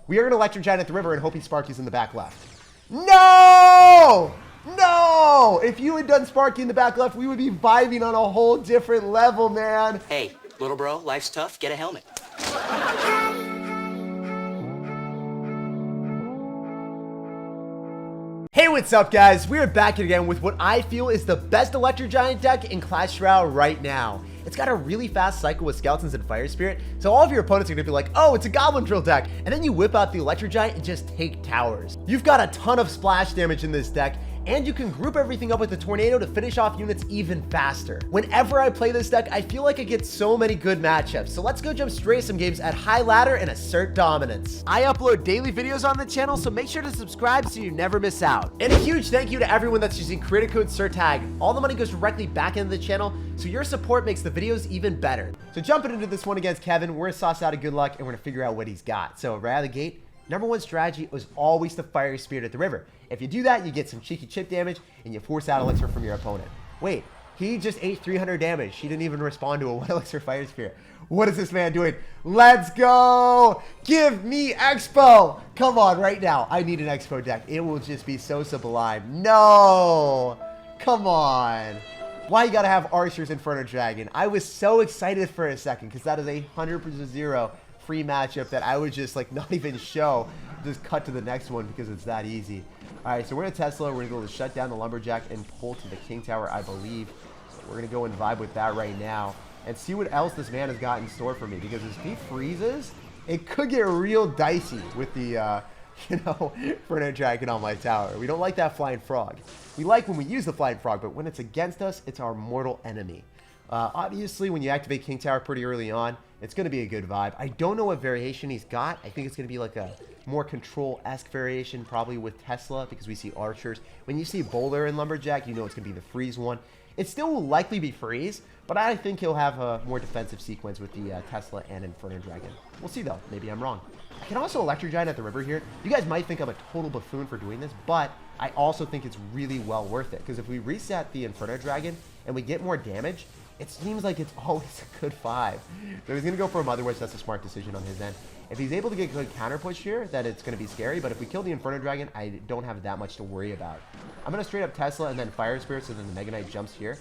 We are going to Electro Giant at the river and hope he Sparky's in the back left. No! No! If you had done Sparky in the back left, we would be vibing on a whole different level, man. Hey, little bro, life's tough. Get a helmet. Hey, what's up, guys? We are back again with what I feel is the best Electro Giant deck in Clash Royale right now. It's got a really fast cycle with Skeletons and Fire Spirit, so all of your opponents are going to be like, oh, it's a Goblin Drill deck, and then you whip out the Electro Giant and just take towers. You've got a ton of splash damage in this deck, and you can group everything up with the Tornado to finish off units even faster. Whenever I play this deck, I feel like I get so many good matchups, so let's go jump straight to some games at high ladder and assert dominance. I upload daily videos on the channel, so make sure to subscribe so you never miss out. And a huge thank you to everyone that's using creator code SirTag. All the money goes directly back into the channel, so your support makes the videos even better. So jumping into this one against Kevin, we're gonna sauce out a good luck and we're gonna figure out what he's got. So right out of the gate, number one strategy was always to Fire Spirit at the river. If you do that, you get some cheeky chip damage and you force out Elixir from your opponent. Wait, he just ate 300 damage. He didn't even respond to a 1 Elixir Fire Spirit. What is this man doing? Let's go! Give me Expo! Come on, right now. I need an Expo deck. It will just be so sublime. No! Come on. Why you gotta have Archer's Inferno Dragon? I was so excited for a second because that is a 100% free matchup that I would just like not even show. Just cut to the next one because it's that easy. Alright, so we're gonna Tesla, we're gonna go to shut down the Lumberjack and pull to the King Tower, I believe. So we're gonna go and vibe with that right now and see what else this man has got in store for me, because if he freezes, it could get real dicey with the Inferno Dragon on my tower. We don't like that Flying Frog. We like when we use the Flying Frog, but when it's against us, it's our mortal enemy. Obviously, when you activate King Tower pretty early on, it's going to be a good vibe. I don't know what variation he's got. I think it's going to be like a more control-esque variation, probably with Tesla, because we see archers. When you see Boulder and Lumberjack, you know it's going to be the freeze one. It still will likely be freeze, but I think he'll have a more defensive sequence with the Tesla and Inferno Dragon. We'll see, though. Maybe I'm wrong. I can also Electro Giant at the river here. You guys might think I'm a total buffoon for doing this, but I also think it's really well worth it, because if we reset the Inferno Dragon and we get more damage, it seems like it's always a good 5. So he's going to go for a Mother Witch. That's a smart decision on his end. If he's able to get good counter push here, then it's going to be scary. But if we kill the Inferno Dragon, I don't have that much to worry about. I'm going to straight up Tesla and then Fire Spirit, so then the Mega Knight jumps here.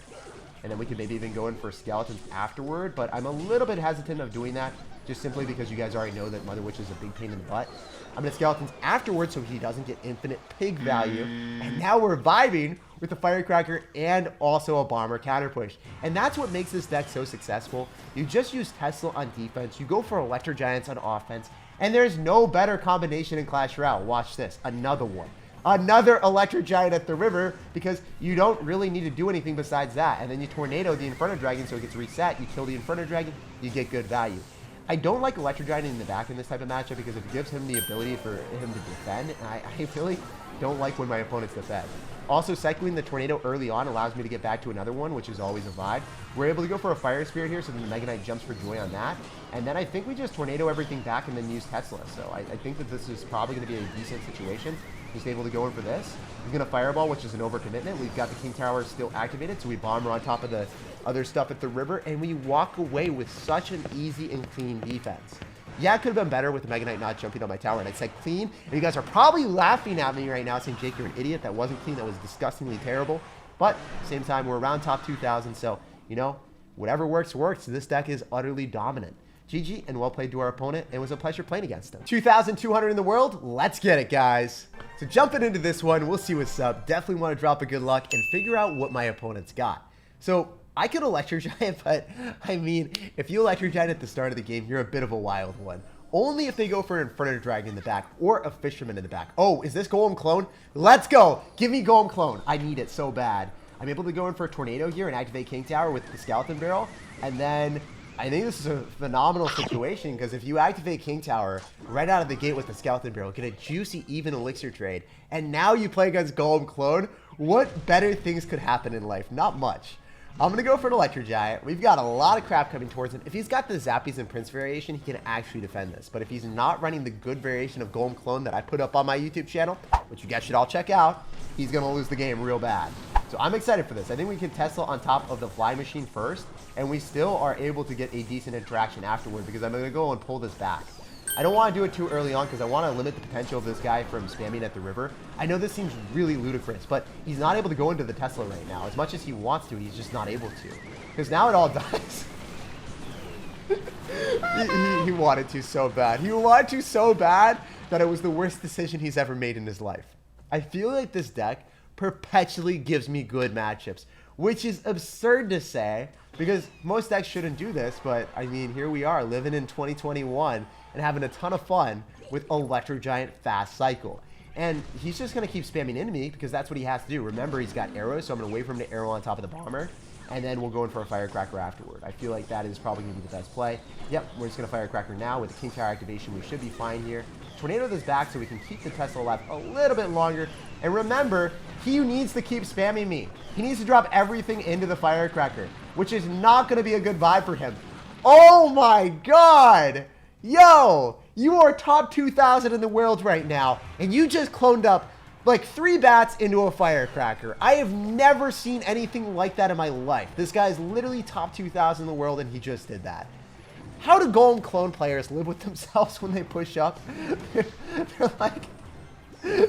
And then we can maybe even go in for Skeletons afterward. But I'm a little bit hesitant of doing that, just simply because you guys already know that Mother Witch is a big pain in the butt. I'm going to Skeletons afterwards so he doesn't get infinite pig value. And now we're vibing with the Firecracker and also a Bomber counter push. And that's what makes this deck so successful. You just use Tesla on defense, you go for Electro Giants on offense, and there's no better combination in Clash Royale. Watch this, another one. Another Electro Giant at the river, because you don't really need to do anything besides that. And then you Tornado the Inferno Dragon so it gets reset, you kill the Inferno Dragon, you get good value. I don't like Electro Giant in the back in this type of matchup because it gives him the ability for him to defend, and I really don't like when my opponents defend. Also, cycling the Tornado early on allows me to get back to another one, which is always a vibe. We're able to go for a Fire Spirit here, so then the Mega Knight jumps for joy on that. And then I think we just Tornado everything back and then use Tesla. So I think that this is probably going to be a decent situation. He's able to go in for this. He's going to Fireball, which is an overcommitment. We've got the King Tower still activated, so we Bomber on top of the other stuff at the river, and we walk away with such an easy and clean defense. Yeah, it could have been better with the Mega Knight not jumping on my tower, and I said clean, and you guys are probably laughing at me right now saying, Jake, you're an idiot. That wasn't clean. That was disgustingly terrible. But at the same time, we're around top 2,000, so, you know, whatever works, works. This deck is utterly dominant. GG, and well played to our opponent. It was a pleasure playing against him. 2,200 in the world. Let's get it, guys. So jumping into this one, we'll see what's up. Definitely want to drop a good luck and figure out what my opponent's got. So I could Electro Giant, but I mean, if you Electro Giant at the start of the game, you're a bit of a wild one. Only if they go for an Inferno Dragon in the back or a Fisherman in the back. Oh, is this Golem Clone? Let's go. Give me Golem Clone. I need it so bad. I'm able to go in for a Tornado here and activate King Tower with the Skeleton Barrel. And then I think this is a phenomenal situation because if you activate King Tower right out of the gate with the Skeleton Barrel, get a juicy even elixir trade, and now you play against Golem Clone, what better things could happen in life? Not much. I'm going to go for an Electro Giant. We've got a lot of crap coming towards him. If he's got the Zappies and Prince variation, he can actually defend this. But if he's not running the good variation of Golem Clone that I put up on my YouTube channel, which you guys should all check out, he's going to lose the game real bad. So I'm excited for this. I think we can Tesla on top of the Fly Machine first, and we still are able to get a decent interaction afterward because I'm going to go and pull this back. I don't want to do it too early on because I want to limit the potential of this guy from spamming at the river. I know this seems really ludicrous, but he's not able to go into the Tesla right now. As much as he wants to, he's just not able to. Because now it all dies. he wanted to so bad. He wanted to so bad that it was the worst decision he's ever made in his life. I feel like this deck perpetually gives me good matchups, which is absurd to say because most decks shouldn't do this, but I mean, here we are living in 2021 and having a ton of fun with Electro Giant Fast Cycle. And he's just going to keep spamming into me because that's what he has to do. Remember, he's got arrows, so I'm going to wait for him to arrow on top of the bomber, and then we'll go in for a Firecracker afterward. I feel like that is probably going to be the best play. Yep, we're just going to Firecracker now. With the King Tower activation, we should be fine here. Tornado this back so we can keep the Tesla alive a little bit longer. And remember, he needs to keep spamming me. He needs to drop everything into the Firecracker, which is not going to be a good vibe for him. Oh my god! Yo! You are top 2,000 in the world right now, and you just cloned up like 3 bats into a Firecracker. I have never seen anything like that in my life. This guy's literally top 2,000 in the world, and he just did that. How do Golem clone players live with themselves when they push up? They're like,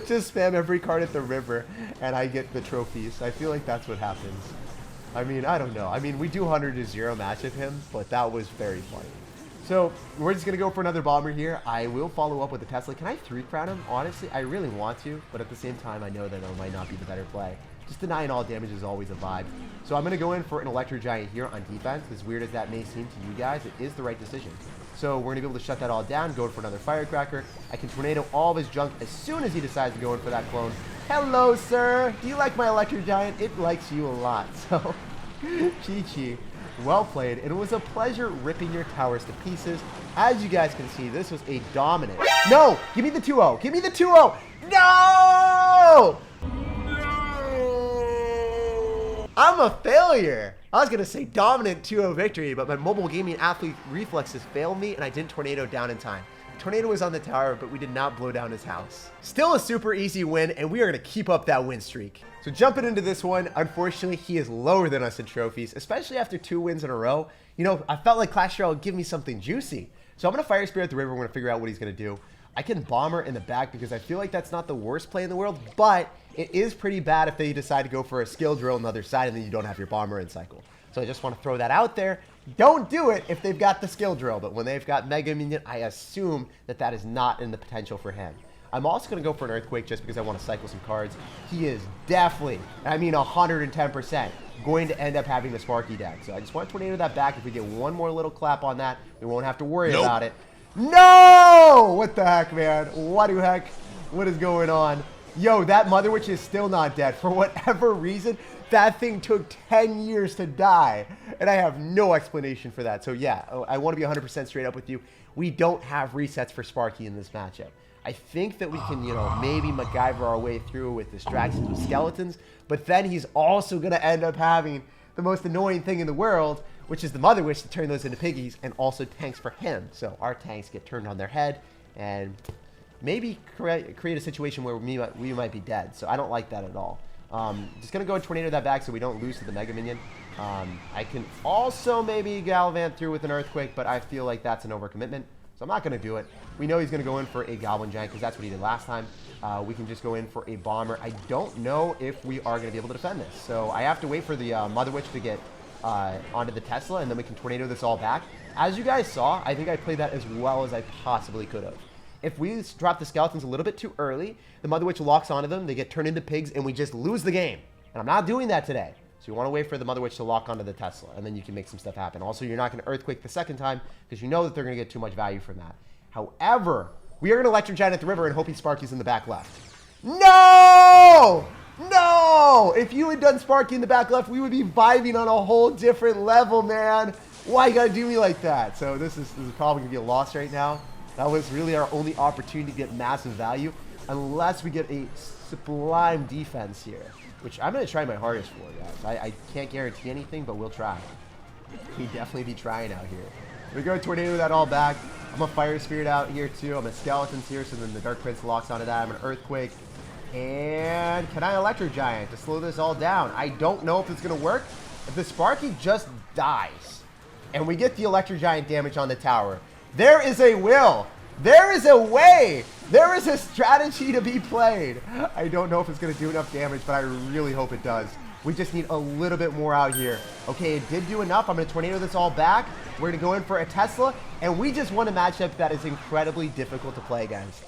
just spam every card at the river, and I get the trophies. I feel like that's what happens. I mean, I don't know. I mean, we do 100-0 match of him, but that was very funny. So, we're just going to go for another bomber here. I will follow up with the Tesla. Can I 3-crown him? Honestly, I really want to, but at the same time, I know that it might not be the better play. Just denying all damage is always a vibe. So I'm going to go in for an Electro Giant here on defense. As weird as that may seem to you guys, it is the right decision. So we're going to be able to shut that all down, go in for another Firecracker. I can tornado all of his junk as soon as he decides to go in for that clone. Hello, sir. Do you like my Electro Giant? It likes you a lot. So, Chi-Chi. Well played. It was a pleasure ripping your towers to pieces. As you guys can see, this was a dominant. No! Give me the 2-0. Give me the 2-0. No! I'm a failure. I was going to say dominant 2-0 victory, but my mobile gaming athlete reflexes failed me and I didn't tornado down in time. Tornado was on the tower, but we did not blow down his house. Still a super easy win, and we are going to keep up that win streak. So jumping into this one, unfortunately, he is lower than us in trophies, especially after 2 wins in a row. You know, I felt like Clash Royale would give me something juicy. So I'm going to Fire Spirit the river. We're going to figure out what he's going to do. I can Bomber in the back because I feel like that's not the worst play in the world, but it is pretty bad if they decide to go for a skill drill on the other side and then you don't have your Bomber in cycle. So I just want to throw that out there. Don't do it if they've got the skill drill, but when they've got Mega Minion, I assume that that is not in the potential for him. I'm also going to go for an Earthquake just because I want to cycle some cards. He is definitely, I mean 110%, going to end up having the Sparky deck. So I just want to tornado that back. If we get one more little clap on that, we won't have to worry about it. No! What the heck, man? What the heck? What is going on? Yo, that Mother Witch is still not dead. For whatever reason, that thing took 10 years to die, and I have no explanation for that. So yeah, I want to be 100% straight up with you. We don't have resets for Sparky in this matchup. I think that we can, you know, maybe MacGyver our way through with distractions with skeletons, but then he's also going to end up having the most annoying thing in the world, which is the Mother Witch to turn those into piggies, and also tanks for him. So our tanks get turned on their head, and maybe create a situation where we might be dead. So I don't like that at all. Just going to go and tornado that back so we don't lose to the Mega Minion. I can also maybe Gallivant through with an Earthquake, but I feel like that's an overcommitment. So I'm not going to do it. We know he's going to go in for a Goblin Giant because that's what he did last time. We can just go in for a Bomber. I don't know if we are going to be able to defend this. So I have to wait for the Mother Witch to get onto the Tesla, and then we can tornado this all back. As you guys saw, I think I played that as well as I possibly could have. If we drop the skeletons a little bit too early, the Mother Witch locks onto them, they get turned into pigs, and we just lose the game. And I'm not doing that today. So you want to wait for the Mother Witch to lock onto the Tesla, and then you can make some stuff happen. Also, you're not going to Earthquake the second time, because you know that they're going to get too much value from that. However, we are going to Electro Giant at the river and hope he Sparky's in the back left. No! No! If you had done Sparky in the back left, we would be vibing on a whole different level, man. Why you got to do me like that? So this is probably going to be a loss right now. That was really our only opportunity to get massive value, unless we get a sublime defense here, which I'm going to try my hardest for, guys. I can't guarantee anything, but we'll try. We definitely be trying out here. We're going to tornado that all back. I'm a Fire Spirit out here, too. I'm a Skeletons here, so then the Dark Prince locks onto that. I'm an Earthquake. And can I Electro Giant to slow this all down? I don't know if it's going to work. If the Sparky just dies, and we get the Electro Giant damage on the tower, there is a will. There is a way. There is a strategy to be played. I don't know if it's going to do enough damage, but I really hope it does. We just need a little bit more out here. Okay, it did do enough. I'm going to tornado this all back. We're going to go in for a Tesla, and we just won a matchup that is incredibly difficult to play against.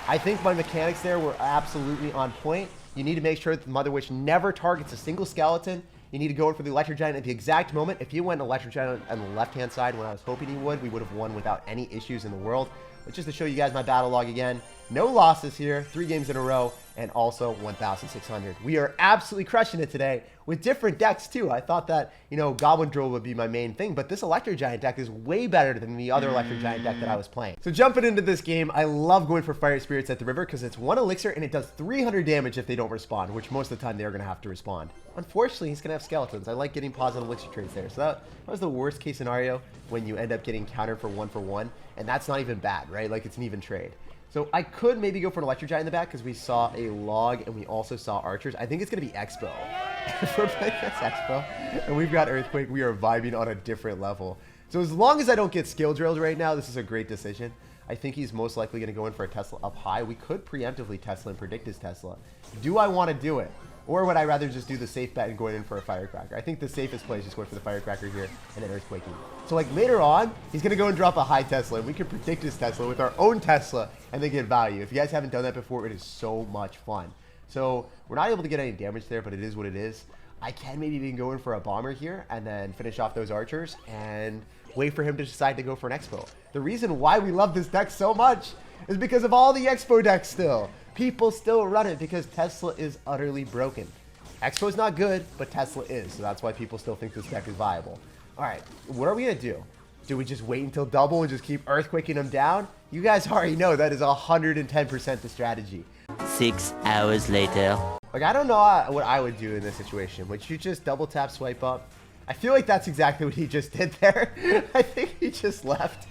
I think my mechanics there were absolutely on point. You need to make sure that the Mother Witch never targets a single skeleton. You need to go in for the Electro Giant at the exact moment. If you went Electro Giant on the left-hand side when I was hoping he would, we would have won without any issues in the world. But just to show you guys my battle log again, no losses here, 3 games in a row, and also 1,600. We are absolutely crushing it today with different decks too. I thought that, you know, Goblin Drill would be my main thing, but this Electro Giant deck is way better than the other Electro Giant deck that I was playing. So jumping into this game, I love going for Fire Spirits at the river because it's 1 elixir and it does 300 damage if they don't respond, which most of the time they're going to have to respond. Unfortunately, he's going to have skeletons. I like getting positive elixir trades there. So that was the worst case scenario when you end up getting countered for 1-for-1, and that's not even bad, right? Like, it's an even trade. So I could maybe go for an Electro Giant in the back because we saw a log and we also saw archers. I think it's going to be Expo. If we're playing against Expo and we've got Earthquake, we are vibing on a different level. So as long as I don't get skill drilled right now, this is a great decision. I think he's most likely going to go in for a Tesla up high. We could preemptively Tesla and predict his Tesla. Do I want to do it? Or would I rather just do the safe bet and go in for a Firecracker? I think the safest play is just going for the Firecracker here and then Earthquaking. So like later on, he's going to go and drop a high Tesla, and we can predict his Tesla with our own Tesla and then get value. If you guys haven't done that before, it is so much fun. So we're not able to get any damage there, but it is what it is. I can maybe even go in for a Bomber here and then finish off those archers and wait for him to decide to go for an Expo. The reason why we love this deck so much is because of all the Expo decks still. People still run it because Tesla is utterly broken. Expo is not good, but Tesla is, so that's why people still think this deck is viable. All right, what are we going to do? Do we just wait until double and just keep Earthquaking them down? You guys already know that is 110% the strategy. 6 hours later. Like, I don't know what I would do in this situation. Would you just double tap swipe up? I feel like that's exactly what he just did there. I think he just left.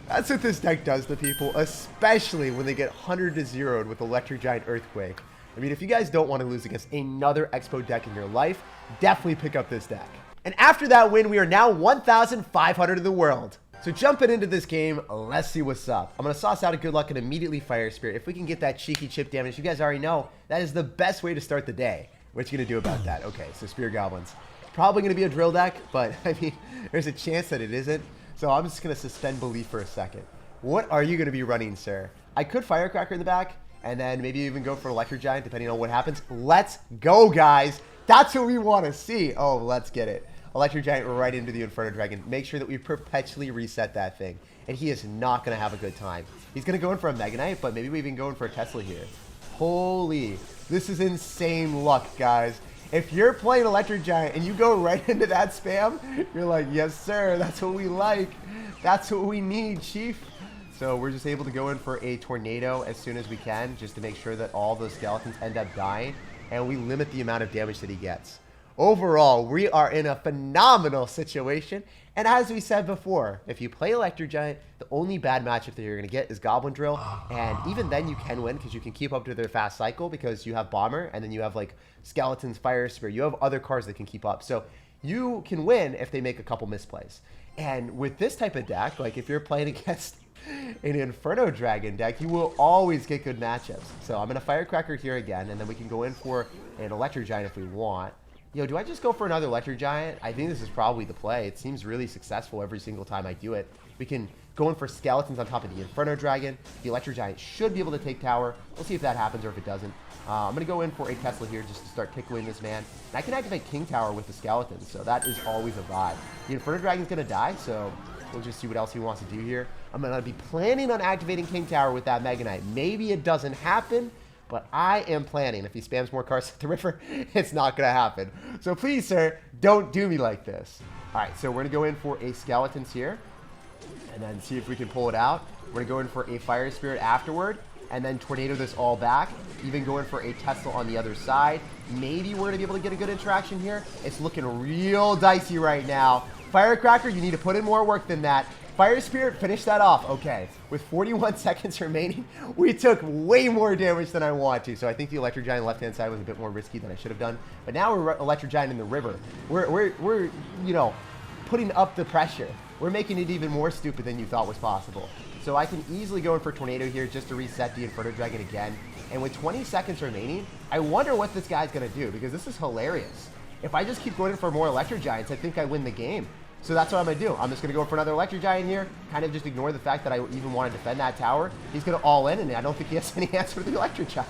That's what this deck does to people, especially when they get 100 to 0'd with Electric Giant Earthquake. I mean, if you guys don't want to lose against another Expo deck in your life, definitely pick up this deck. And after that win, we are now 1,500 in the world. So jumping into this game, let's see what's up. I'm going to sauce out a good luck and immediately Fire Spirit. If we can get that cheeky chip damage, you guys already know that is the best way to start the day. What you going to do about that? Okay, so Spear Goblins. Probably going to be a drill deck, but I mean, there's a chance that it isn't. So I'm just going to suspend belief for a second. What are you going to be running, sir? I could Firecracker in the back, and then maybe even go for Electric Giant, depending on what happens. Let's go, guys. That's what we want to see. Oh, let's get it. Electric Giant right into the Inferno Dragon. Make sure that we perpetually reset that thing. And he is not going to have a good time. He's going to go in for a Mega Knight, but maybe we even go in for a Tesla here. Holy. This is insane luck, guys. If you're playing Electric Giant and you go right into that spam, you're like, yes, sir, that's what we like. That's what we need, Chief. So we're just able to go in for a Tornado as soon as we can, just to make sure that all those skeletons end up dying, and we limit the amount of damage that he gets. Overall, we are in a phenomenal situation. And as we said before, if you play Electric Giant, the only bad matchup that you're going to get is Goblin Drill. And even then you can win because you can keep up to their fast cycle because you have Bomber and then you have like Skeletons, Fire Spirit. You have other cards that can keep up. So you can win if they make a couple misplays. And with this type of deck, like if you're playing against an Inferno Dragon deck, you will always get good matchups. So I'm going to Firecracker here again, and then we can go in for an Electric Giant if we want. Yo, do I just go for another Electric Giant? I think this is probably the play. It seems really successful every single time I do it. We can go in for Skeletons on top of the Inferno Dragon. The Electric Giant should be able to take tower. We'll see if that happens or if it doesn't. I'm going to go in for a Tesla here just to start tickling this man. And I can activate King Tower with the Skeletons, so that is always a vibe. The Inferno Dragon's going to die, so we'll just see what else he wants to do here. I'm going to be planning on activating King Tower with that Mega Knight. Maybe it doesn't happen, but I am planning. If he spams more cards at the river, it's not going to happen. So please, sir, don't do me like this. All right, so we're going to go in for a Skeletons here and then see if we can pull it out. We're going to go in for a Fire Spirit afterward and then Tornado this all back. Even go in for a Tesla on the other side. Maybe we're going to be able to get a good interaction here. It's looking real dicey right now. Firecracker, you need to put in more work than that. Fire Spirit, finish that off. Okay, with 41 seconds remaining, we took way more damage than I want to. So I think the Electric Giant left-hand side was a bit more risky than I should have done. But now we're Electric Giant in the river. We're you know, putting up the pressure. We're making it even more stupid than you thought was possible. So I can easily go in for Tornado here just to reset the Inferno Dragon again. And with 20 seconds remaining, I wonder what this guy's going to do, because this is hilarious. If I just keep going in for more Electro Giants, I think I win the game. So that's what I'm going to do. I'm just going to go for another Electro Giant here, kind of just ignore the fact that I even want to defend that tower. He's going to all in, and I don't think he has any answer for the Electro Giant.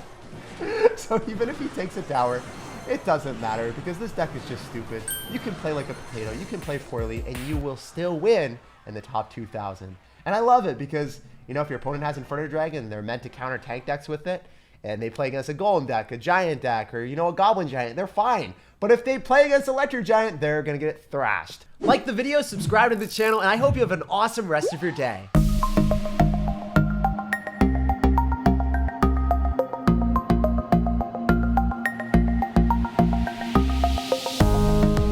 So even if he takes a tower, it doesn't matter, because this deck is just stupid. You can play like a potato, you can play poorly, and you will still win in the top 2,000. And I love it because, you know, if your opponent has Inferno Dragon, they're meant to counter tank decks with it, and they play against a Golem deck, a Giant deck, or, you know, a Goblin Giant, they're fine. But if they play against Electro Giant, they're going to get thrashed. Like the video, subscribe to the channel, and I hope you have an awesome rest of your day.